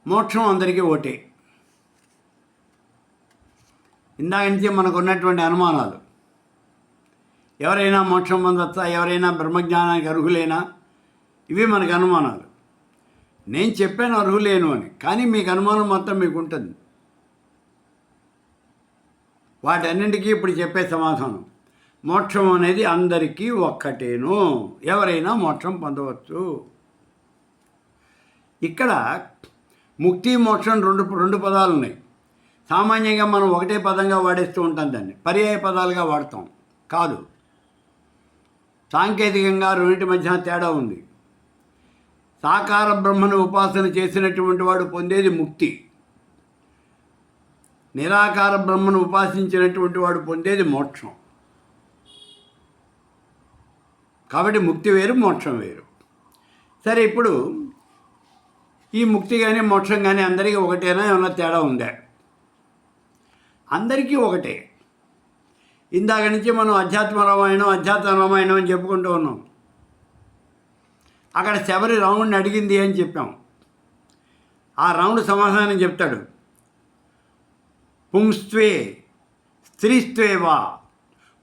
మోక్షం అందరికీ ఒకటే. ఇందాక నుంచి మనకు ఉన్నటువంటి అనుమానాలు, ఎవరైనా మోక్షం పొందొచ్చా, ఎవరైనా బ్రహ్మజ్ఞానానికి అర్హులేనా, ఇవి మనకు అనుమానాలు. నేను చెప్పాను అర్హులేను అని, కానీ మీకు అనుమానం మొత్తం మీకు ఉంటుంది. వాటన్నింటికీ ఇప్పుడు చెప్పే సమాధానం, మోక్షం అనేది అందరికీ ఒక్కటేను, ఎవరైనా మోక్షం పొందవచ్చు. ఇక్కడ ముక్తి మోక్షం రెండు పదాలు ఉన్నాయి. సామాన్యంగా మనం ఒకటే పదంగా వాడేస్తూ ఉంటాం, దాన్ని పర్యాయ పదాలుగా వాడతాం. కాదు, సాంకేతికంగా రెండింటి మధ్య తేడా ఉంది. సాకార బ్రహ్మను ఉపాసన చేసినటువంటి వాడు పొందేది ముక్తి, నిరాకార బ్రహ్మను ఉపాసించినటువంటి వాడు పొందేది మోక్షం. కాబట్టి ముక్తి వేరు, మోక్షం వేరు. సరే, ఇప్పుడు ఈ ముక్తి కానీ మోక్షం కానీ అందరికీ ఒకటేనా, ఏమన్నా తేడా ఉందా? అందరికీ ఒకటే. ఇందాక నుంచి మనం అధ్యాత్మ రామాయణం అని చెప్పుకుంటూ ఉన్నాం. అక్కడ శబరి రాముడిని అడిగింది అని చెప్పాం. ఆ రాముడు సమాధానం చెప్తాడు, పుంస్త్వే స్త్రీస్త్వేవా,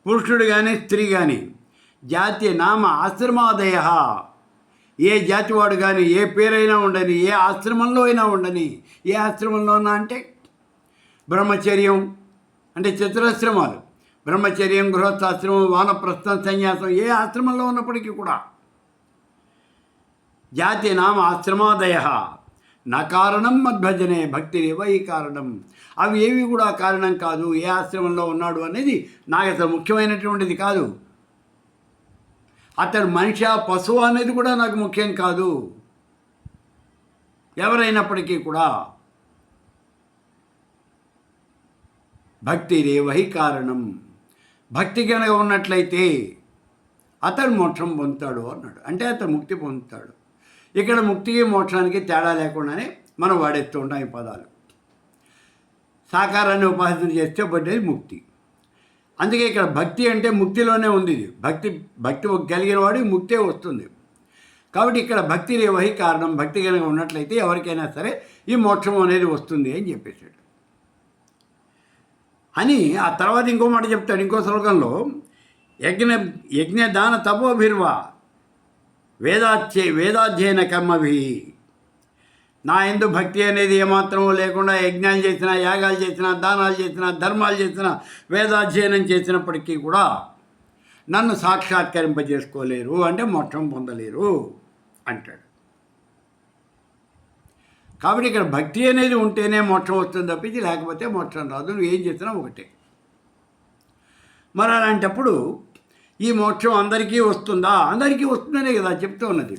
పురుషుడు కానీ స్త్రీ కానీ, జాతి నామ ఆశ్రమాదయ, ఏ జాతివాడు కానీ, ఏ పేరైనా ఉండని, ఏ ఆశ్రమంలో అయినా ఉండని. ఏ ఆశ్రమంలోనా అంటే బ్రహ్మచర్యం అంటే చతురాశ్రమాలు, బ్రహ్మచర్యం, గృహస్థాశ్రమం, వానప్రస్థం, సన్యాసం, ఏ ఆశ్రమంలో ఉన్నప్పటికీ కూడా జాతి నామ ఆశ్రమాదయ నా కారణం మద్భజనే భక్తిరేవ ఈ కారణం. అవి ఏవి కూడా కారణం కాదు. ఏ ఆశ్రమంలో ఉన్నాడు అనేది నాకు అసలు ముఖ్యమైనటువంటిది కాదు. అతడు మనిషి పశువు అనేది కూడా నాకు ముఖ్యం కాదు. ఎవరైనప్పటికీ కూడా భక్తిరేవహి కారణం, భక్తి కనుక ఉన్నట్లయితే అతడు మోక్షం పొందుతాడు అన్నాడు. అంటే అతడు ముక్తి పొందుతాడు. ఇక్కడ ముక్తికి మోక్షానికి తేడా లేకుండానే మనం వాడేస్తూ ఉంటాం ఈ పదాలు. సాకారాన్ని ఉపాసన చేస్తే పడ్డది ముక్తి. అందుకే ఇక్కడ భక్తి అంటే ముక్తిలోనే ఉంది. ఇది భక్తి కలిగిన వాడికి ముక్తే వస్తుంది. కాబట్టి ఇక్కడ భక్తి రేవహి కారణం, భక్తి కనుక ఉన్నట్లయితే ఎవరికైనా సరే ఈ మోక్షం అనేది వస్తుంది అని చెప్పేసాడు. అని ఆ తర్వాత ఇంకో మాట చెప్తాడు ఇంకో శ్లోకంలో, యజ్ఞదాన తపోభిర్వా వేదాధ్యయన కర్మభి. నా యందు భక్తి అనేది ఏమాత్రమూ లేకుండా యజ్ఞాలు చేసినా, యాగాలు చేసినా, దానాలు చేసినా, ధర్మాలు చేసినా, వేదాధ్యయనం చేసినప్పటికీ కూడా నన్ను సాక్షాత్కరింపజేసుకోలేరు, అంటే మోక్షం పొందలేరు అంటాడు. కాబట్టి ఇక్కడ భక్తి అనేది ఉంటేనే మోక్షం వస్తుంది తప్పించి లేకపోతే మోక్షం రాదు. నువ్వు ఏం చేసినా ఒకటే. మరి అలాంటప్పుడు ఈ మోక్షం అందరికీ వస్తుందా? అందరికీ వస్తుందనే కదా చెప్తూ ఉన్నది.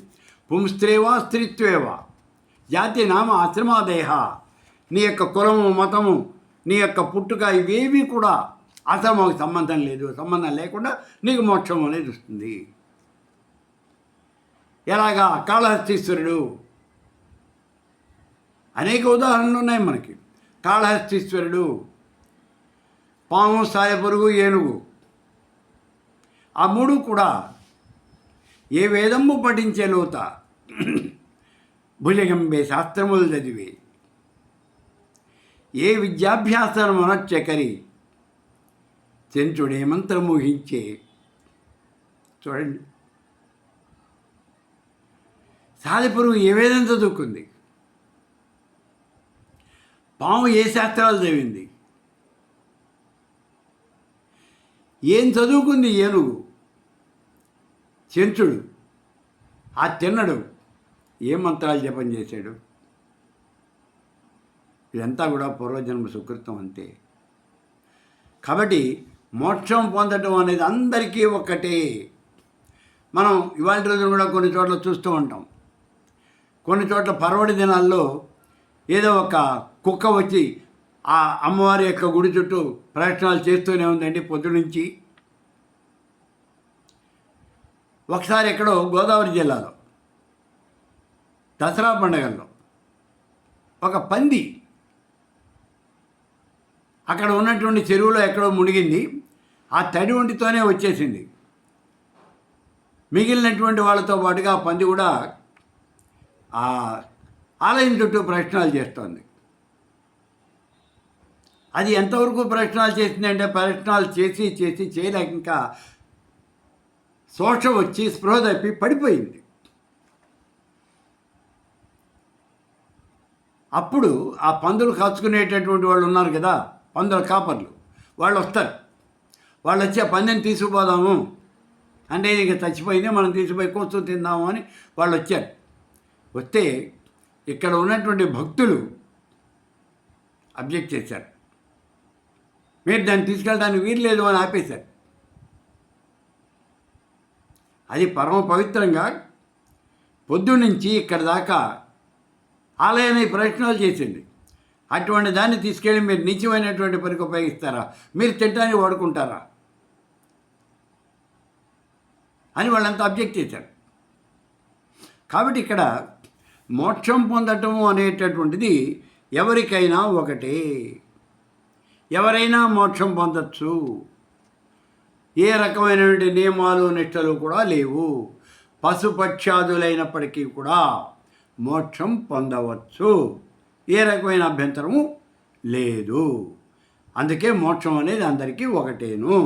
పుంస్త్రేవా స్త్రీత్వేవా జాతి నామ ఆశ్రమాదేహ. నీ యొక్క కులము, మతము, నీ యొక్క పుట్టుక ఇవేవి కూడా ఆశ్రమానికి సంబంధం లేదు. సంబంధం లేకుండా నీకు మోక్షం అనేది వస్తుంది. ఎలాగా? కాళహస్తీశ్వరుడు, అనేక ఉదాహరణలు ఉన్నాయి మనకి. కాళహస్తీశ్వరుడు, పాము, సాయపురుగు, ఏనుగు, ఆ మూడు కూడా ఏ వేదము పఠించే లోత భుజగంబే శాస్త్రములు చదివే, ఏ విద్యాభ్యాసం అనొచ్చకరి చెంచుడే మంత్రమోహించే. చూడండి, సాలెపురుగు ఏ వేదం చదువుకుంది, పాము ఏ శాస్త్రాలు చదివింది, ఏం చదువుకుంది ఏనుగు, చెంచుడు ఆ తిన్నడు ఏ మంత్రాలు జపం చేశాడు. ఇదంతా కూడా పూర్వజన్మ సుకృతం అంతే. కాబట్టి మోక్షం పొందడం అనేది అందరికీ ఒక్కటే. మనం ఇవాళ రోజున కూడా కొన్ని చోట్ల చూస్తూ ఉంటాం. కొన్ని చోట్ల పర్వడి దినాల్లో ఏదో ఒక కుక్క వచ్చి ఆ అమ్మవారి యొక్క గుడి చుట్టూ ప్రదక్షిణాలు చేస్తూనే ఉందండి పొద్దునుంచి. ఒకసారి ఎక్కడో గోదావరి జిల్లాలో దసరా పండుగల్లో ఒక పంది అక్కడ ఉన్నటువంటి చెరువులో ఎక్కడో మునిగింది. ఆ తడి ఒంటితోనే వచ్చేసింది. మిగిలినటువంటి వాళ్ళతో పాటుగా ఆ పంది కూడా ఆలయం చుట్టూ ప్రయత్నాలు చేస్తోంది. అది ఎంతవరకు ప్రయత్నాలు చేసిందంటే ప్రయత్నాలు చేసి చేసి చేయలేక ఇంకా శోష వచ్చి స్పృహ తప్పి పడిపోయింది. అప్పుడు ఆ పందులు కాచుకునేటటువంటి వాళ్ళు ఉన్నారు కదా, పందుల కాపర్లు, వాళ్ళు వస్తారు. వాళ్ళు వచ్చి ఆ పందెని తీసుకుపోదాము అంటే ఇక చచ్చిపోయింది, మనం తీసుకుపోయి కూర్చొని తిందాము అని వాళ్ళు వచ్చారు. వస్తే ఇక్కడ ఉన్నటువంటి భక్తులు అబ్జెక్ట్ చేశారు. మీరు దాన్ని తీసుకెళ్ళడానికి వీలు లేదు అని ఆపేశారు. అది పరమ పవిత్రంగా పొద్దున్నుంచి ఇక్కడ దాకా ఆలయాన్ని ప్రయత్నాలు చేసింది. అటువంటి దాన్ని తీసుకెళ్ళి మీరు నీచమైనటువంటి పనికి ఉపయోగిస్తారా, మీరు తింటానికి వాడుకుంటారా అని వాళ్ళంతా అబ్జెక్ట్ చేశారు. కాబట్టి ఇక్కడ మోక్షం పొందటము అనేటటువంటిది ఎవరికైనా ఒకటే, ఎవరైనా మోక్షం పొందొచ్చు. ఏ రకమైనటువంటి నియమాలు నిష్టలు కూడా లేవు. పశుపక్షాదులైనప్పటికీ కూడా మోక్షం పొందవచ్చు, ఏ రకమైన అభ్యంతరము లేదు. అందుకే మోక్షం అనేది అందరికీ ఒకటేను.